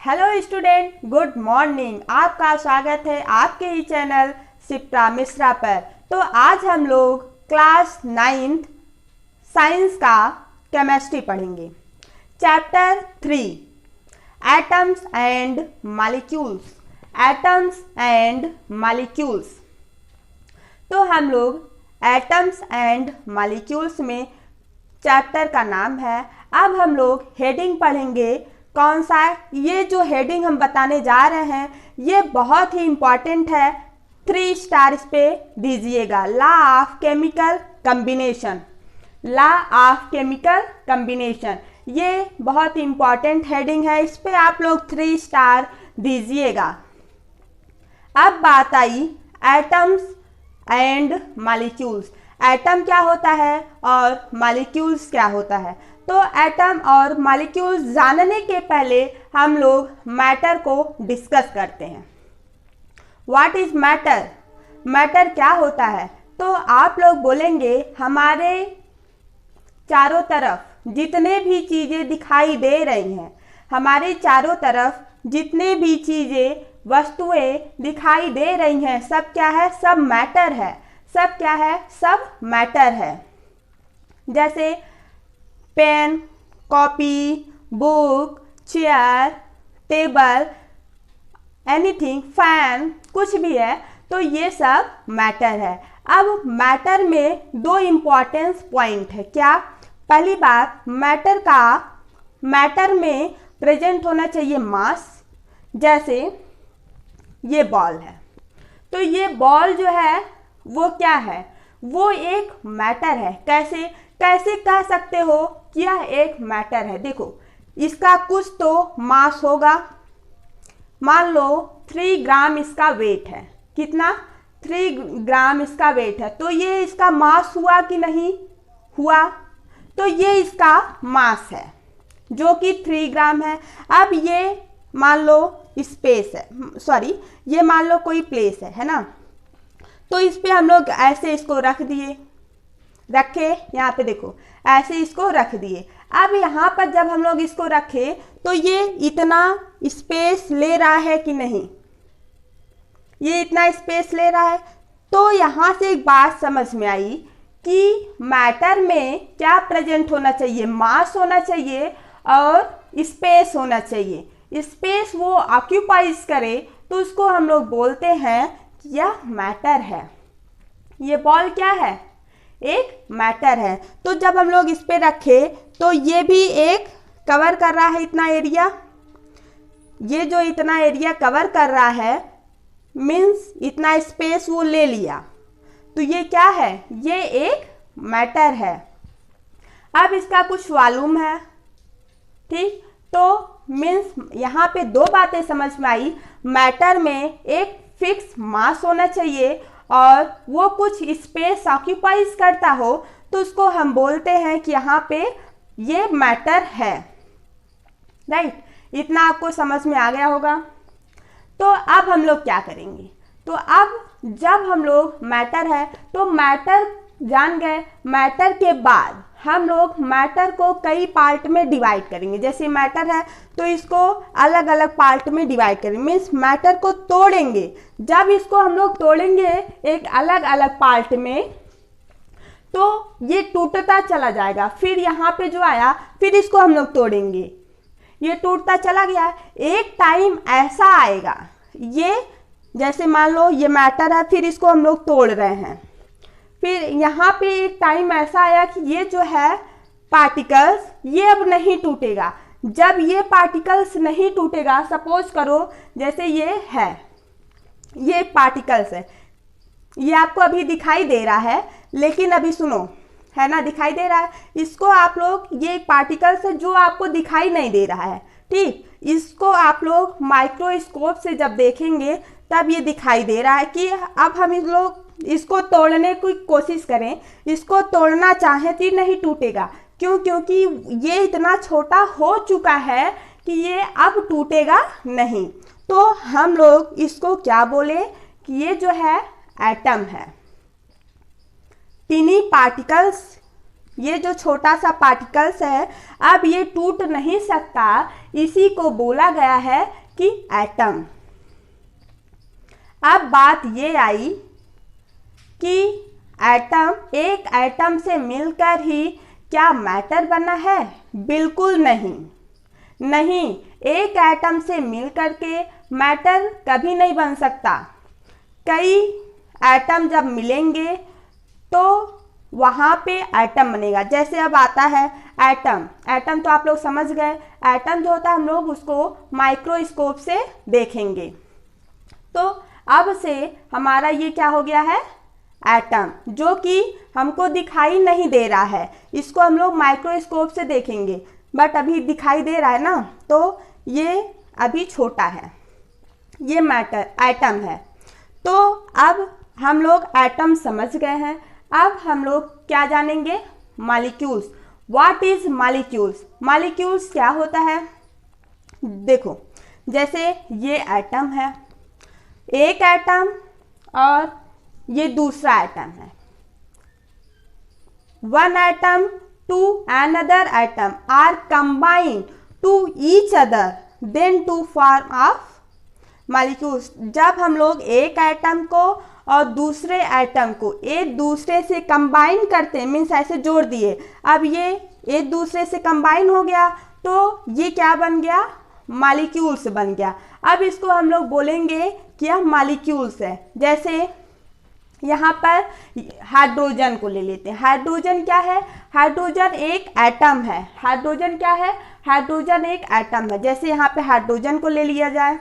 Hello student, good morning. आपका स्वागत है आपके ही चैनल शिप्रा मिश्रा पर। तो आज हम लोग क्लास 9th साइंस का केमिस्ट्री पढ़ेंगे। Chapter 3 atoms and molecules. Atoms and molecules. तो हम लोग एटम्स एंड मॉलिक्यूल्स में चैप्टर का नाम है। अब हम लोग हेडिंग पढ़ेंगे। कौन सा? ये जो हेडिंग हम बताने जा रहे हैं ये बहुत ही इम्पॉर्टेंट है। 3 स्टार इस पे दीजिएगा। Law of chemical combination. Law of chemical combination ये बहुत ही इम्पॉर्टेंट हेडिंग है, इस पे आप लोग 3 स्टार दीजिएगा। अब बात आई एटम्स एंड मॉलिक्यूल्स। एटम क्या होता है और मॉलिक्यूल्स क्या होता है। तो एटम और मॉलिक्यूल्स जानने के पहले हम लोग मैटर को डिस्कस करते हैं। What is matter? मैटर क्या होता है? तो आप लोग बोलेंगे हमारे चारों तरफ जितने भी चीज़ें दिखाई दे रही हैं, हमारे चारों तरफ जितने भी चीज़ें वस्तुएं दिखाई दे रही हैं, सब क्या है? सब मैटर है। सब क्या है? सब मैटर है। जैसे pen, copy, book, chair, table, anything, fan, कुछ भी है तो ये सब मैटर है। अब मैटर में 2 इम्पॉर्टेंस पॉइंट है। क्या? पहली बात, मैटर में प्रेजेंट होना चाहिए मास। जैसे ये बॉल है तो ये बॉल जो है वो क्या है? वो एक मैटर है। कैसे कैसे कह सकते हो कि यह एक मैटर है? देखो, इसका कुछ तो मास होगा। मान लो 3 ग्राम इसका वेट है। कितना? 3 ग्राम इसका वेट है। तो ये इसका मास हुआ कि नहीं हुआ? तो ये इसका मास है जो कि 3 ग्राम है। अब ये मान लो स्पेस है, सॉरी ये मान लो कोई प्लेस है ना। तो इस पे हम लोग ऐसे इसको रखे, यहाँ पे देखो ऐसे इसको रख दिए। अब यहाँ पर जब हम लोग इसको रखे तो ये इतना स्पेस ले रहा है कि नहीं? ये इतना स्पेस ले रहा है। तो यहाँ से एक बात समझ में आई कि मैटर में क्या प्रेजेंट होना चाहिए? मास होना चाहिए और स्पेस होना चाहिए। स्पेस वो ऑक्यूपाइज करे तो उसको हम लोग बोलते हैं कि यह मैटर है। ये बॉल क्या है? एक मैटर है। तो जब हम लोग इस पे रखे तो ये भी एक कवर कर रहा है इतना एरिया। ये जो इतना एरिया कवर कर रहा है मीन्स इतना स्पेस वो ले लिया। तो ये क्या है? ये एक मैटर है। अब इसका कुछ वॉल्यूम है, ठीक? तो मीन्स यहाँ पे 2 बातें समझ में आई। मैटर में एक फिक्स मास होना चाहिए और वो कुछ स्पेस ऑक्यूपाइज करता हो तो उसको हम बोलते हैं कि यहाँ पे ये मैटर है। राइट? इतना आपको समझ में आ गया होगा। तो अब हम लोग क्या करेंगे? तो अब जब हम लोग मैटर है तो मैटर जान गए। मैटर के बाद हम लोग मैटर को कई पार्ट में डिवाइड करेंगे। जैसे मैटर है तो इसको अलग अलग पार्ट में डिवाइड करेंगे, मीन्स मैटर को तोड़ेंगे। जब इसको हम लोग तोड़ेंगे एक अलग अलग पार्ट में तो ये टूटता चला जाएगा। फिर यहाँ पे जो आया फिर इसको हम लोग तोड़ेंगे, ये टूटता चला गया। एक टाइम ऐसा आएगा, ये जैसे मान लो ये मैटर है, फिर इसको हम लोग तोड़ रहे हैं। फिर यहाँ पे एक टाइम ऐसा आया कि ये जो है पार्टिकल्स ये अब नहीं टूटेगा। जब ये पार्टिकल्स नहीं टूटेगा, सपोज करो जैसे ये है, ये पार्टिकल्स है, ये आपको अभी दिखाई दे रहा है लेकिन अभी सुनो, है ना, दिखाई दे रहा है। इसको आप लोग, ये एक पार्टिकल्स है जो आपको दिखाई नहीं दे रहा है, ठीक? इसको आप लोग माइक्रोस्कोप से जब देखेंगे तब ये दिखाई दे रहा है कि अब हम इस लोग इसको तोड़ने की कोशिश करें, इसको तोड़ना चाहें तो नहीं टूटेगा। क्यों? क्योंकि ये इतना छोटा हो चुका है कि ये अब टूटेगा नहीं। तो हम लोग इसको क्या बोले कि ये जो है एटम है। टिनी पार्टिकल्स ये जो छोटा सा पार्टिकल्स है अब ये टूट नहीं सकता, इसी को बोला गया है कि एटम। अब बात ये आई कि एटम, एक एटम से मिलकर ही क्या मैटर बना है? बिल्कुल नहीं, नहीं, एक एटम से मिलकर के मैटर कभी नहीं बन सकता। कई एटम जब मिलेंगे तो वहाँ पे एटम बनेगा। जैसे अब आता है एटम, एटम तो आप लोग समझ गए, एटम जो होता है हम लोग उसको माइक्रोस्कोप से देखेंगे। तो अब से हमारा ये क्या हो गया है? एटम, जो कि हमको दिखाई नहीं दे रहा है, इसको हम लोग माइक्रोस्कोप से देखेंगे, बट अभी दिखाई दे रहा है ना, तो ये अभी छोटा है, ये मैटर एटम है। तो अब हम लोग एटम समझ गए हैं। अब हम लोग क्या जानेंगे? Molecules. What is molecules? Molecules क्या होता है? देखो, जैसे ये एटम है, एक एटम और ये दूसरा एटम है। One atom to another atom are combined to each other then to form of molecules. जब हम लोग एक एटम को और दूसरे एटम को एक दूसरे से कंबाइन करते हैं, मीन्स ऐसे जोड़ दिए, अब ये एक दूसरे से कंबाइन हो गया तो ये क्या बन गया? मॉलिक्यूल्स बन गया। अब इसको हम लोग बोलेंगे कि यह मॉलिक्यूल्स है। जैसे यहाँ पर हाइड्रोजन को ले लेते हैं। हाइड्रोजन क्या है? हाइड्रोजन एक एटम है। हाइड्रोजन क्या है? हाइड्रोजन एक एटम है। जैसे यहाँ पे हाइड्रोजन को ले लिया जाए,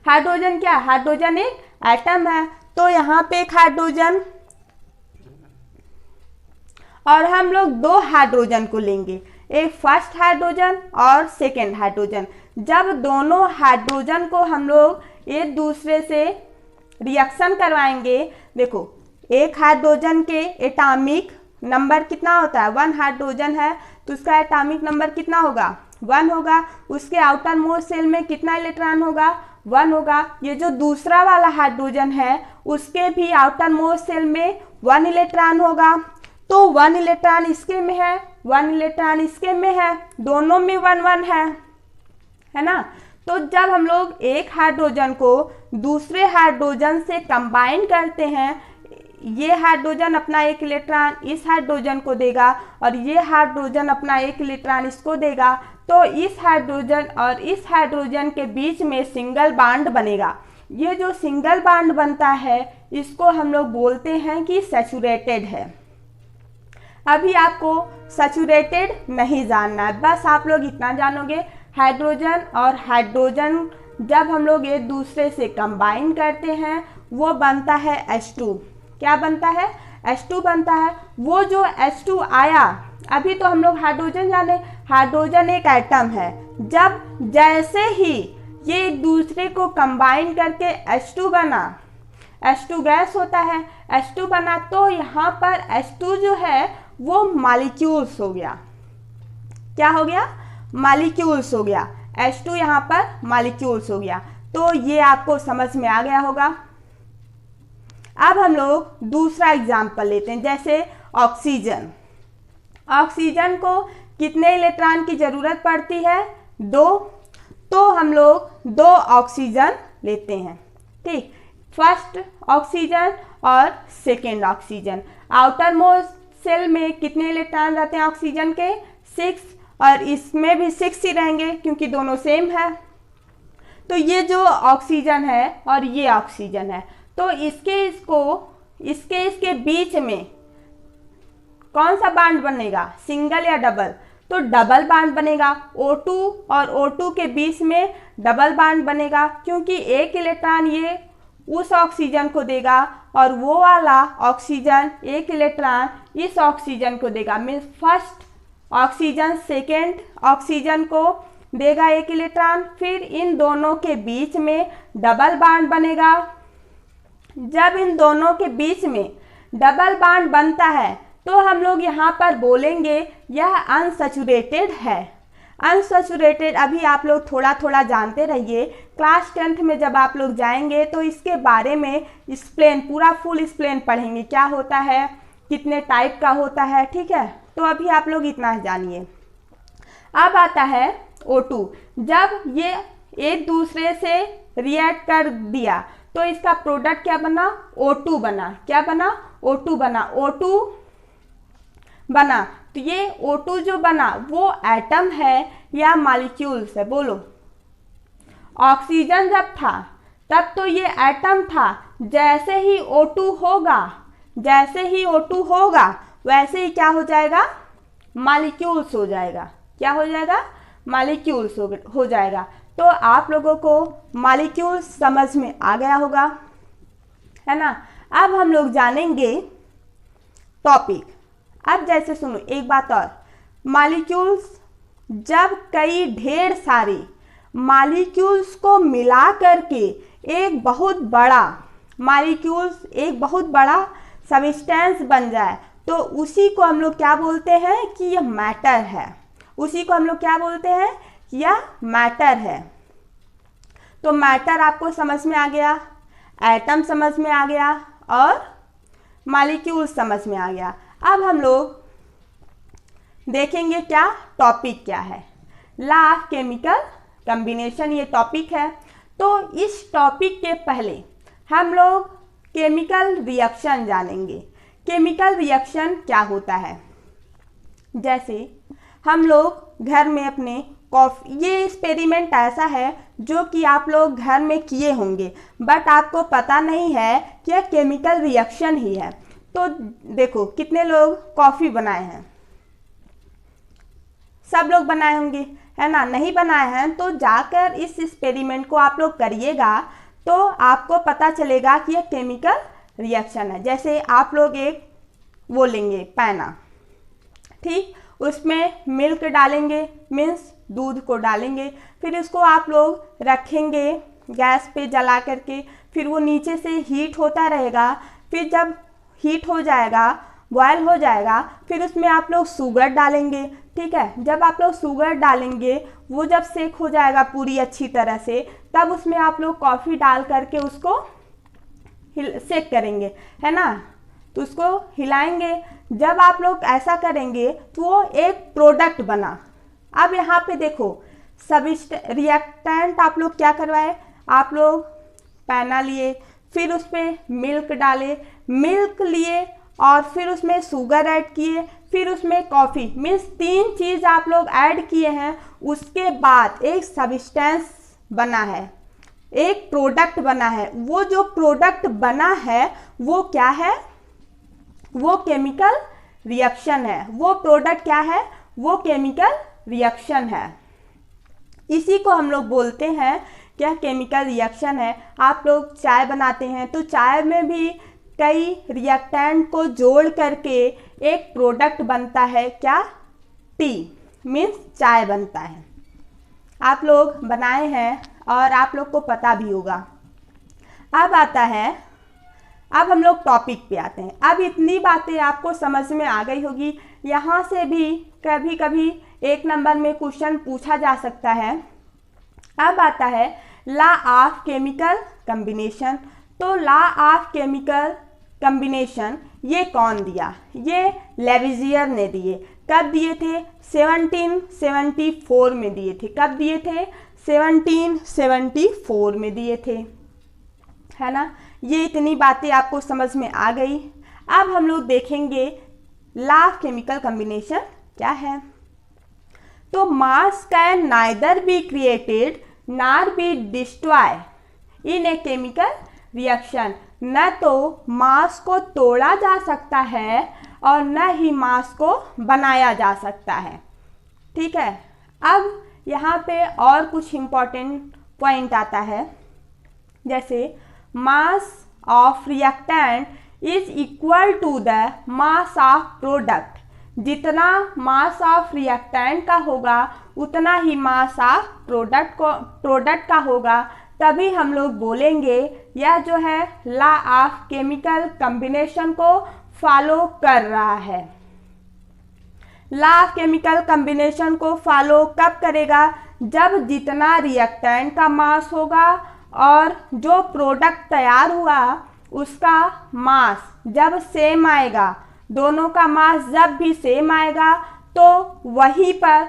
हाइड्रोजन क्या है? हाइड्रोजन एक एटम है। तो यहाँ पे एक हाइड्रोजन और हम लोग दो हाइड्रोजन को लेंगे, एक फर्स्ट हाइड्रोजन और सेकेंड हाइड्रोजन। जब दोनों हाइड्रोजन को हम लोग एक दूसरे से रिएक्शन करवाएंगे, देखो एक हाइड्रोजन के एटॉमिक नंबर कितना होता है? 1 हाइड्रोजन है तो उसका एटॉमिक नंबर कितना होगा? 1 होगा। उसके आउटर मोस्ट शेल में कितना इलेक्ट्रॉन होगा? 1 होगा। ये जो दूसरा वाला हाइड्रोजन है उसके भी आउटर मोस्ट शेल में 1 इलेक्ट्रॉन होगा। तो 1 इलेक्ट्रॉन इसके में है, 1 इलेक्ट्रॉन इसके में है, दोनों में 1 1 है ना। तो जब हम लोग एक हाइड्रोजन को दूसरे हाइड्रोजन से कंबाइन करते हैं, ये हाइड्रोजन अपना एक इलेक्ट्रॉन इस हाइड्रोजन को देगा और ये हाइड्रोजन अपना एक इलेक्ट्रॉन इसको देगा, तो इस हाइड्रोजन और इस हाइड्रोजन के बीच में सिंगल बॉन्ड बनेगा। ये जो सिंगल बॉन्ड बनता है इसको हम लोग बोलते हैं कि सैचुरेटेड है। अभी आपको सैचुरेटेड नहीं जानना है, बस आप लोग इतना जानोगे, हाइड्रोजन और हाइड्रोजन जब हम लोग एक दूसरे से कंबाइन करते हैं वो बनता है H2। क्या बनता है? H2 बनता है। वो जो H2 आया, अभी तो हम लोग हाइड्रोजन जाने, हाइड्रोजन एक एटम है। जब जैसे ही ये एक दूसरे को कंबाइन करके H2 बना, H2 गैस होता है, H2 बना, तो यहाँ पर H2 जो है वो मॉलिक्यूल्स हो गया। क्या हो गया? मॉलिक्यूल्स हो गया। H2 यहाँ पर मॉलिक्यूल्स हो गया। तो ये आपको समझ में आ गया होगा। अब हम लोग दूसरा एग्जाम्पल लेते हैं, जैसे ऑक्सीजन। ऑक्सीजन को कितने इलेक्ट्रॉन की ज़रूरत पड़ती है? 2। तो हम लोग 2 ऑक्सीजन लेते हैं, ठीक। फर्स्ट ऑक्सीजन और second oxygen. Outermost shell में कितने इलेक्ट्रॉन रहते हैं ऑक्सीजन के? 6, और इसमें भी 6 ही रहेंगे क्योंकि दोनों सेम है। तो ये जो ऑक्सीजन है और ये ऑक्सीजन है, तो इसके बीच में कौन सा बॉन्ड बनेगा? सिंगल या डबल? तो डबल बॉन्ड बनेगा। O2 और O2 के बीच में डबल बॉन्ड बनेगा, क्योंकि एक इलेक्ट्रॉन ये उस ऑक्सीजन को देगा और वो वाला ऑक्सीजन एक इलेक्ट्रॉन इस ऑक्सीजन को देगा। Means first oxygen second oxygen को देगा एक इलेक्ट्रॉन, फिर इन दोनों के बीच में डबल बॉन्ड बनेगा। जब इन दोनों के बीच में डबल बॉन्ड बनता है तो हम लोग यहाँ पर बोलेंगे यह अनसैचुरेटेड है। अनसैचुरेटेड अभी आप लोग थोड़ा थोड़ा जानते रहिए, क्लास 10th में जब आप लोग जाएंगे तो इसके बारे में एक्सप्लेन, पूरा फुल एक्सप्लेन पढ़ेंगे। क्या होता है कितने टाइप का होता है, ठीक है। तो अभी आप लोग इतना जानिए। अब आता है O2। जब ये एक दूसरे से रिएक्ट कर दिया तो इसका प्रोडक्ट क्या बना, O2 बना। क्या बना, O2 बना। O2 बना तो ये O2 जो बना वो एटम है या मॉलिक्यूल्स है, बोलो। ऑक्सीजन जब था तब तो ये एटम था, जैसे ही O2 होगा, जैसे ही O2 होगा वैसे ही क्या हो जाएगा, मॉलिक्यूल्स हो जाएगा। क्या हो जाएगा, मॉलिक्यूल्स हो जाएगा। तो आप लोगों को मॉलिक्यूल्स समझ में आ गया होगा, है ना। अब हम लोग जानेंगे टॉपिक। अब जैसे सुनो एक बात और, मॉलिक्यूल्स जब कई ढेर सारे मॉलिक्यूल्स को मिला करके एक बहुत बड़ा मॉलिक्यूल्स, एक बहुत बड़ा सब्सटेंस बन जाए तो उसी को हम लोग क्या बोलते हैं कि यह मैटर है। उसी को हम लोग क्या बोलते हैं कि यह मैटर है। तो मैटर आपको समझ में आ गया, एटम समझ में आ गया और मॉलिक्यूल समझ में आ गया। अब हम लोग देखेंगे क्या टॉपिक क्या है, लॉ ऑफ केमिकल कॉम्बिनेशन, ये टॉपिक है। तो इस टॉपिक के पहले हम लोग केमिकल रिएक्शन जानेंगे। केमिकल रिएक्शन क्या होता है, जैसे हम लोग घर में अपने कॉफ़ी, ये एक्सपेरिमेंट ऐसा है जो कि आप लोग घर में किए होंगे बट आपको पता नहीं है कि यह केमिकल रिएक्शन ही है। तो देखो कितने लोग कॉफ़ी बनाए हैं, सब लोग बनाए होंगे, है ना। नहीं बनाए हैं तो जाकर इस एक्सपेरिमेंट को आप लोग करिएगा तो आपको पता चलेगा कि यह केमिकल रिएक्शन है। जैसे आप लोग एक वो लेंगे पैना, ठीक, उसमें मिल्क डालेंगे, मीन्स दूध को डालेंगे, फिर इसको आप लोग रखेंगे गैस पे जला करके, फिर वो नीचे से हीट होता रहेगा, फिर जब हीट हो जाएगा, बॉयल हो जाएगा, फिर उसमें आप लोग शुगर डालेंगे, ठीक है। जब आप लोग शुगर डालेंगे वो जब सेक हो जाएगा पूरी अच्छी तरह से, तब उसमें आप लोग कॉफ़ी डाल करके उसको सेक करेंगे, है ना। तो उसको हिलाएंगे। जब आप लोग ऐसा करेंगे तो वो एक प्रोडक्ट बना। अब यहाँ पे देखो रिएक्टेंट आप लोग क्या करवाए, आप लोग पैना लिए, फिर उस पर मिल्क डाले, मिल्क लिए और फिर उसमें शुगर ऐड किए, फिर उसमें कॉफ़ी, मीन्स 3 चीज़ आप लोग ऐड किए हैं। उसके बाद एक सब्सटेंस बना है, एक प्रोडक्ट बना है। वो जो प्रोडक्ट बना है वो क्या है, वो केमिकल रिएक्शन है। वो प्रोडक्ट क्या है, वो केमिकल रिएक्शन है। इसी को हम लोग बोलते हैं क्या, केमिकल रिएक्शन है। आप लोग चाय बनाते हैं तो चाय में भी कई रिएक्टेंट को जोड़ करके एक प्रोडक्ट बनता है, क्या, टी, मीन्स चाय बनता है। आप लोग बनाए हैं और आप लोग को पता भी होगा। अब आता है, अब हम लोग टॉपिक पे आते हैं। अब इतनी बातें आपको समझ में आ गई होगी। यहाँ से भी कभी कभी 1 नंबर में क्वेश्चन पूछा जा सकता है। अब आता है लॉ ऑफ केमिकल कॉम्बिनेशन। तो लॉ ऑफ केमिकल कॉम्बिनेशन ये कौन दिया, ये लेविजियर ने दिए। कब दिए थे, 1774 में दिए थे। कब दिए थे, 1774 में दिए थे, है ना। ये इतनी बातें आपको समझ में आ गई। अब हम लोग देखेंगे लॉ ऑफ केमिकल कॉम्बिनेशन क्या है। तो मास can neither be created nor be destroy in a chemical reaction. न तो मास को तोड़ा जा सकता है और न ही मास को बनाया जा सकता है, ठीक है। अब यहाँ पे और कुछ इम्पॉर्टेंट पॉइंट आता है, जैसे mass of reactant is equal to the mass of product. जितना मास ऑफ रिएक्टेंट का होगा उतना ही मास ऑफ प्रोडक्ट का होगा। तभी हम लोग बोलेंगे यह जो है लॉ ऑफ केमिकल कॉम्बिनेशन को फॉलो कर रहा है। लॉ ऑफ केमिकल कॉम्बिनेशन को फॉलो कब करेगा, जब जितना रिएक्टेंट का मास होगा और जो प्रोडक्ट तैयार हुआ उसका मास जब सेम आएगा दोनों का मास जब भी सेम आएगा तो वहीं पर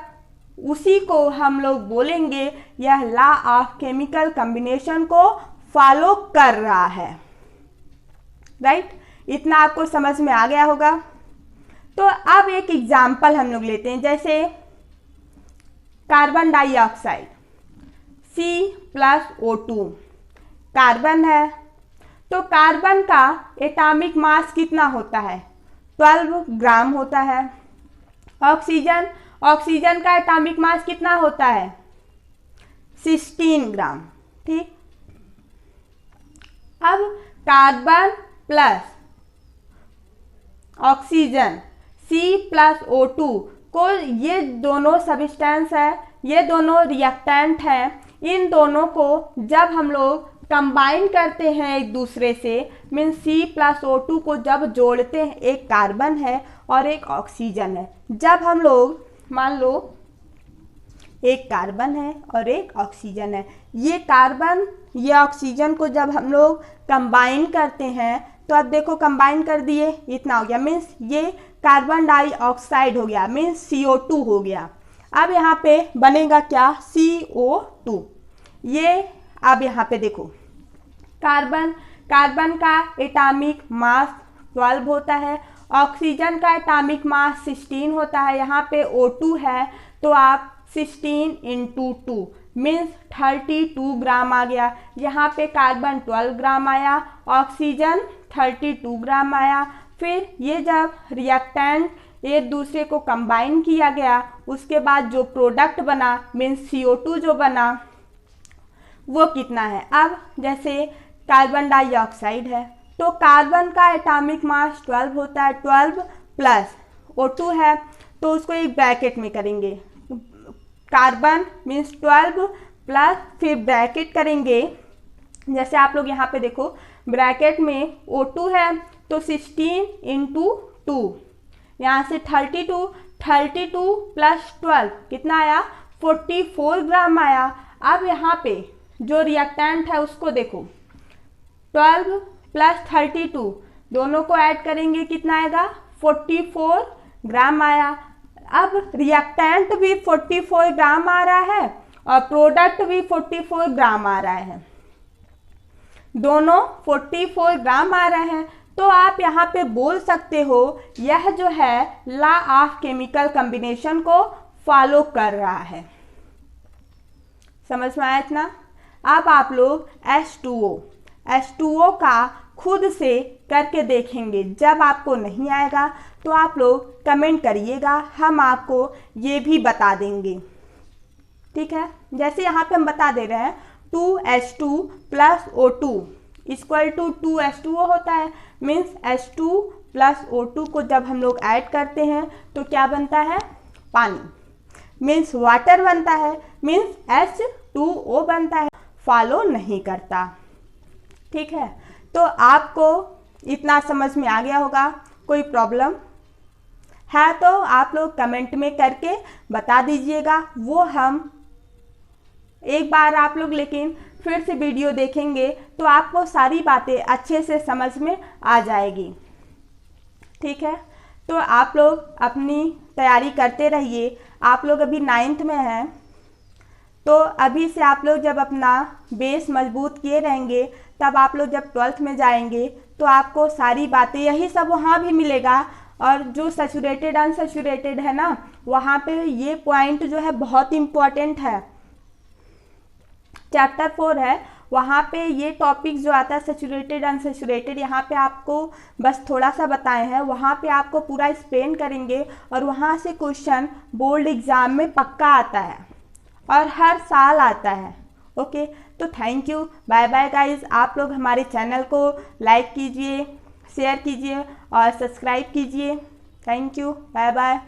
उसी को हम लोग बोलेंगे यह लॉ ऑफ केमिकल कॉम्बिनेशन को फॉलो कर रहा है। राइट, इतना आपको समझ में आ गया होगा। तो अब एक एग्जाम्पल हम लोग लेते हैं, जैसे कार्बन डाइऑक्साइड C+O2 कार्बन है, तो कार्बन का एटॉमिक मास कितना होता है? 12 ग्राम होता है। ऑक्सीजन का एटॉमिक मास कितना होता है? 16 ग्राम। ठीक, अब कार्बन प्लस ऑक्सीजन C+O2 को, ये दोनों सब्सटेंस है, ये दोनों रिएक्टेंट है, इन दोनों को जब हम लोग कंबाइन करते हैं एक दूसरे से, मीन्स C+O2 को जब जोड़ते हैं, एक कार्बन है और एक ऑक्सीजन है, जब हम लोग मान लो एक कार्बन है और एक ऑक्सीजन है, ये कार्बन ये ऑक्सीजन को जब हम लोग कंबाइन करते हैं तो अब देखो कंबाइन कर दिए, इतना हो गया, मीन्स ये कार्बन डाइऑक्साइड हो गया, मीन्स CO2 हो गया। अब यहाँ पे बनेगा क्या? CO2। ये अब यहाँ पे देखो कार्बन का एटॉमिक मास 12 होता है, ऑक्सीजन का एटॉमिक मास 16 होता है, यहाँ पे O2 है तो आप 16 × 2 मीन्स 32 ग्राम आ गया। यहाँ पे कार्बन 12 ग्राम आया, ऑक्सीजन 32 ग्राम आया। फिर ये जब रिएक्टेंट एक दूसरे को कंबाइन किया गया, उसके बाद जो प्रोडक्ट बना मीन्स CO2 जो बना वो कितना है? अब जैसे कार्बन डाइऑक्साइड है तो कार्बन का एटॉमिक मास 12 होता है, 12 प्लस O2 है तो उसको एक ब्रैकेट में करेंगे, कार्बन मीन्स 12 प्लस फिर ब्रैकेट करेंगे, जैसे आप लोग यहाँ पे देखो ब्रैकेट में O2 है तो 16 × 2, यहाँ से 32 प्लस 12 कितना आया? 44 ग्राम आया। अब यहाँ पे जो रिएक्टेंट है उसको देखो, 12 प्लस 32 दोनों को ऐड करेंगे, कितना आएगा? 44 ग्राम आया। अब रिएक्टेंट भी 44 ग्राम आ रहा है और प्रोडक्ट भी 44 ग्राम आ रहा है, दोनों 44 ग्राम आ रहे हैं, तो आप यहाँ पे बोल सकते हो यह जो है लॉ ऑफ केमिकल कॉम्बिनेशन को फॉलो कर रहा है। समझ में आया इतना? अब आप लोग H2O का खुद से करके देखेंगे, जब आपको नहीं आएगा तो आप लोग कमेंट करिएगा, हम आपको ये भी बता देंगे। ठीक है, जैसे यहाँ पे हम बता दे रहे हैं 2H2 + O2 = 2H2O होता है, मीन्स H2 + O2 को जब हम लोग ऐड करते हैं तो क्या बनता है? पानी, मीन्स वाटर बनता है, मीन्स H2O बनता है, फॉलो नहीं करता। ठीक है, तो आपको इतना समझ में आ गया होगा। कोई प्रॉब्लम है तो आप लोग कमेंट में करके बता दीजिएगा, वो हम एक बार आप लोग लेकिन फिर से वीडियो देखेंगे तो आपको सारी बातें अच्छे से समझ में आ जाएगी। ठीक है, तो आप लोग अपनी तैयारी करते रहिए। आप लोग अभी 9th में हैं, तो अभी से आप लोग जब अपना बेस मजबूत किए रहेंगे तब आप लोग जब 12th में जाएंगे तो आपको सारी बातें यही सब वहाँ भी मिलेगा। और जो सैचुरेटेड अनसैचुरेटेड है ना, वहाँ पे ये पॉइंट जो है बहुत इम्पॉर्टेंट है। चैप्टर 4 है, वहाँ पे ये टॉपिक जो आता है सैचुरेटेड अनसैचुरेटेड, यहाँ पे आपको बस थोड़ा सा बताए हैं, वहाँ पे आपको पूरा एक्सप्लेन करेंगे और वहाँ से क्वेश्चन बोर्ड एग्ज़ाम में पक्का आता है और हर साल आता है। ओके, तो thank you, bye bye guys. आप लोग हमारे चैनल को लाइक कीजिए, शेयर कीजिए और सब्सक्राइब कीजिए। Thank you, bye bye.